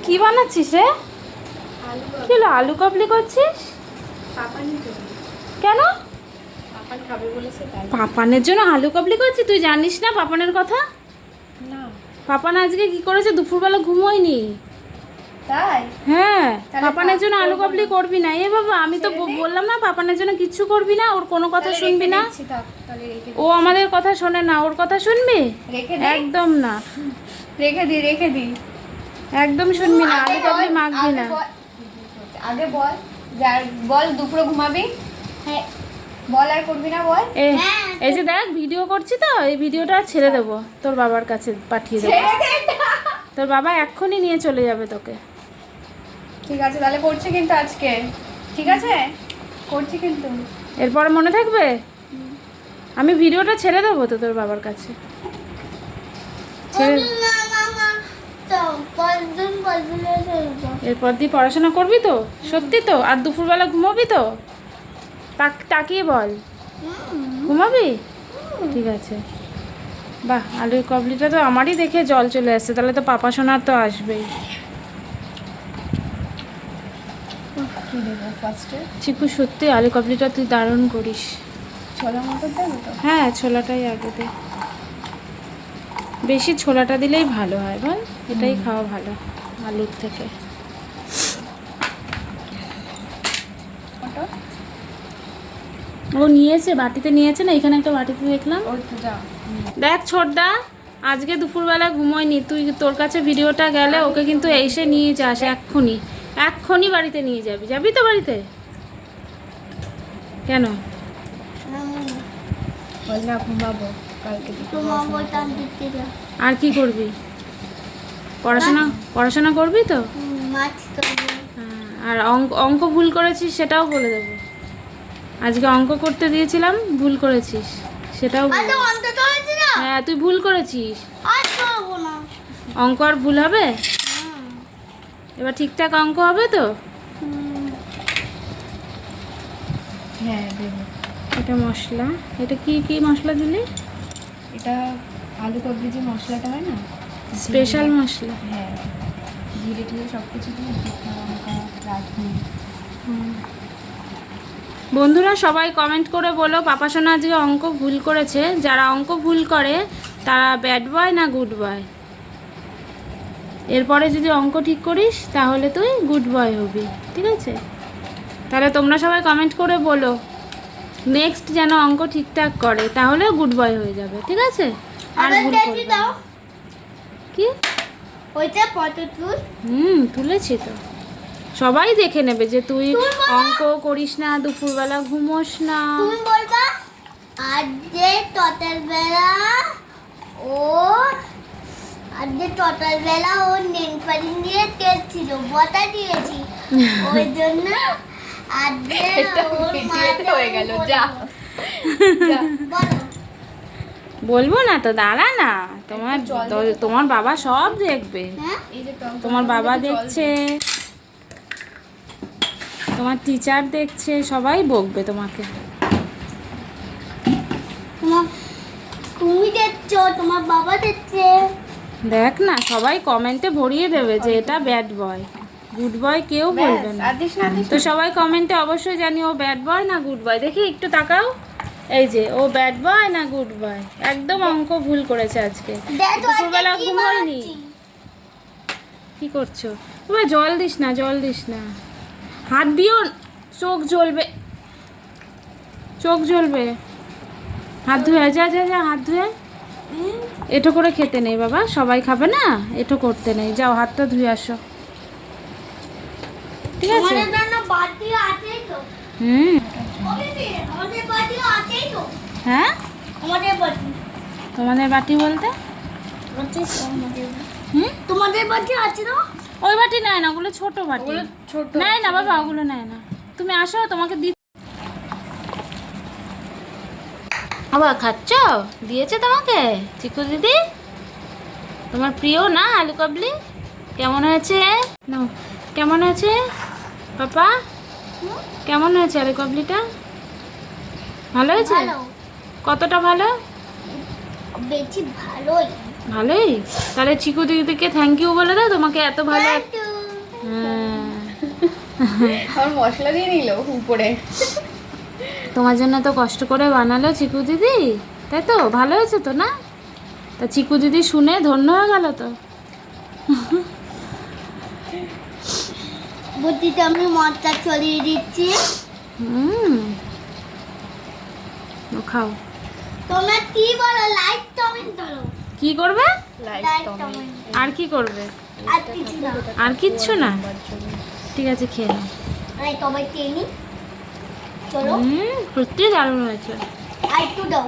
কি বানাচ্ছিস রে? কি হলো, আলু কাবলি করছিস? কেন? পাপানের জন্য আলু কাবলি করছিস? তুই জানিস না পাপানের কথা? না। পাপান আজকে কি করেছে, দুপুরবেলা ঘুমোয়নি। তাই? হ্যাঁ, পাপানের জন্য আলু কাবলি করবি না। এ বাবা, আমি তো বললাম না পাপানের জন্য কিচ্ছু করবি না, ওর কোনো কথা শুনবি না। ও আমাদের কথা শোনে না, ওর কথা শুনবি? একদম না। রেখে দি একদম শুনবি না, আলু কাবলি মাখবি না। আগে বল, বল দুপুরে ঘুমাবি। হ্যাঁ বল, আর করবি না বল। এই যে দেখ, ভিডিও করছি তো, এই ভিডিওটা ছেড়ে দেবো, তোর বাবার কাছে পাঠিয়ে দেবো। তোর বাবা এক্ষুনি নিয়ে চলে যাবে তোকে। ঠিক আছে, তাহলে করছি কিন্তু আজকে। ঠিক আছে, করছি কিন্তু। এরপরে মনে থাকবে? আমি ভিডিওটা ছেড়ে দেবো তো তোর বাবার কাছে। এরপর দিয়ে পড়াশোনা করবি তো? সত্যি তো? আর দুপুরবেলা ঘুমাবি তো? তাকিয়ে বল, ঘুমাবি? ঠিক আছে। বাহ, আলুর কাবলিটা তো আমারই দেখে জল চলে আসছে, তাহলে তো পাপা সোনার তো আসবেই। চিকু, সত্যি আলু কাবলিটা তুই দারুণ করিস। ছোলা মতো দেবো তো? হ্যাঁ, ছোলাটাই আগে দে। বেশি ছোলাটা দিলেই ভালো হয় বল, এটাই খাওয়া ভালো আলুর থেকে। ও নিয়েছে, বাটিতে নিয়েছে না, এখানে একটা বাটিতে দেখলাম। দেখ ছোটদা, আজকে দুপুরবেলা ঘুমোয়নি। তুই তোর কাছে ভিডিওটা গেলে ওকে কিন্তু এসে নিয়ে যাস, এক্ষুনি বাড়িতে নিয়ে যাবি। যাবি তো বাড়িতে? কেন? আর কি করবি? পড়াশোনা করবি তো? আর অঙ্ক ভুল করেছিস সেটাও বলে দেবো। আজকে অঙ্ক করতে দিয়েছিলাম, ভুল করেছিস সেটাও বলে দেবো। হ্যাঁ, তুই ভুল করেছিস। অঙ্ক আর ভুল হবে? এবার ঠিকঠাক অঙ্ক হবে তো? হ্যাঁ দেবো। এটা মশলা, এটা কি কি মশলা দিলি? এটা আলু কাবলি যে মশলাটা হয় না, স্পেশাল মশলা। হ্যাঁ, জিরে টিরে সব কিছু দিয়ে শুকনো লঙ্কা, রাঁধুনি। বন্ধুরা সবাই কমেন্ট করে বলো, পাপা সোনা আজকে অঙ্ক ভুল করেছে। যারা অঙ্ক ভুল করে তারা ব্যাড বয় না গুড বয়? এরপরে যদি অঙ্ক ঠিক করিস তাহলে তুই গুড বয় হবি, ঠিক আছে? তাহলে তোমরা সবাই কমেন্ট করে বলো নেক্সট যেন অঙ্ক ঠিকঠাক করে, তাহলে গুড বয় হয়ে যাবে, ঠিক আছে? আর ভুল করবে না। কি ওইটা পটেটো? তুলেছি তো, সবাই দেখে নেবে যে তুই অঙ্ক করিস না, দুপুরবেলা ঘুমোস না। তুমি বলবা আজ যে টোটাল বেলা ও নেল পালিশ দিয়ে কেটেছিল, বটা দিয়েছি, ওই জন্য আজকে ওর মাথা হয়ে গেল। যা বলো। বলবো না তো, দাঁড়া না, তোমার বাবা সব দেখবে। তোমার বাবা দেখছে, তোমার টিচার দেখছে, সবাই বকবে তোমাকে। তুমি দেখছো, তোমার বাবা দেখছে। দেখ না, সবাই কমেন্টে ভরিয়ে দেবে যে এটা ব্যাড বয়, গুড বয় কেউ বলবে না। তো সবাই কমেন্টে অবশ্যই জানি ও ব্যাড বয় না গুড বয়। দেখি একটু তাকাও, এই যে ও ব্যাড বয় না গুড বয়। একদম অঙ্ক ভুল করেছে আজকে, দুপুরবেলা ঘুমোয়নি। কি করছো? জল দিস না, জল দিস না, হাত দিও, চোখ জ্বলবে, চোখ জ্বলবে। হাত ধুয়ে যা, হাত ধুয়ে। এটো করে খেতে নেই বাবা, সবাই খাবে না, এটো করতে নেই। যাও হাতটা ধুয়ে আসো, ঠিক আছে? হ্যাঁ, তোমাদের বাটি বলতে তোমাদের বাটি আছে না? ওই বাটি নেয় না, ওগুলো ছোট বাটি। নেয় না বাবা, ওগুলো নেয় না। তুমি আসো, তোমাকে আবার খাচ্ছ? দিয়েছে তোমাকে চিকু দিদি? তোমার প্রিয় না আলু কাবলি? কেমন হয়েছে? না, কেমন হয়েছে পাপা? কেমন হয়েছে আলু কাবলিটা? ভালো হয়েছে? কতটা ভালো? বেশি ভালোই। ভালোই? তাহলে চিকু দিদিকে থ্যাংক ইউ বলে দাও, তোমাকে এত ভালো হ্যাঁ। আমার মশলা দিয়ে নিল উপরে। তোমার জন্য তো কষ্ট করে বানালো চিকু দিদি, তাই তো? ভালো হয়েছে তো না? তা চিকু দিদি শুনে ধন্য হয়ে গেল তো। বুদ্ধিতে আমি মদটা ছড়িয়ে দিচ্ছি। ও খাও। তোমরা কি বলো? লাইক কমেন্ট করো। কি করবে? Like comment. আর কি করবে? আর কিছু না। আর কিচ্ছু না? ঠিক আছে, খেয়ে নাও। আরে তবে টেনি চলো সত্যি দারুণ হয়েছে। আর একটু দাও।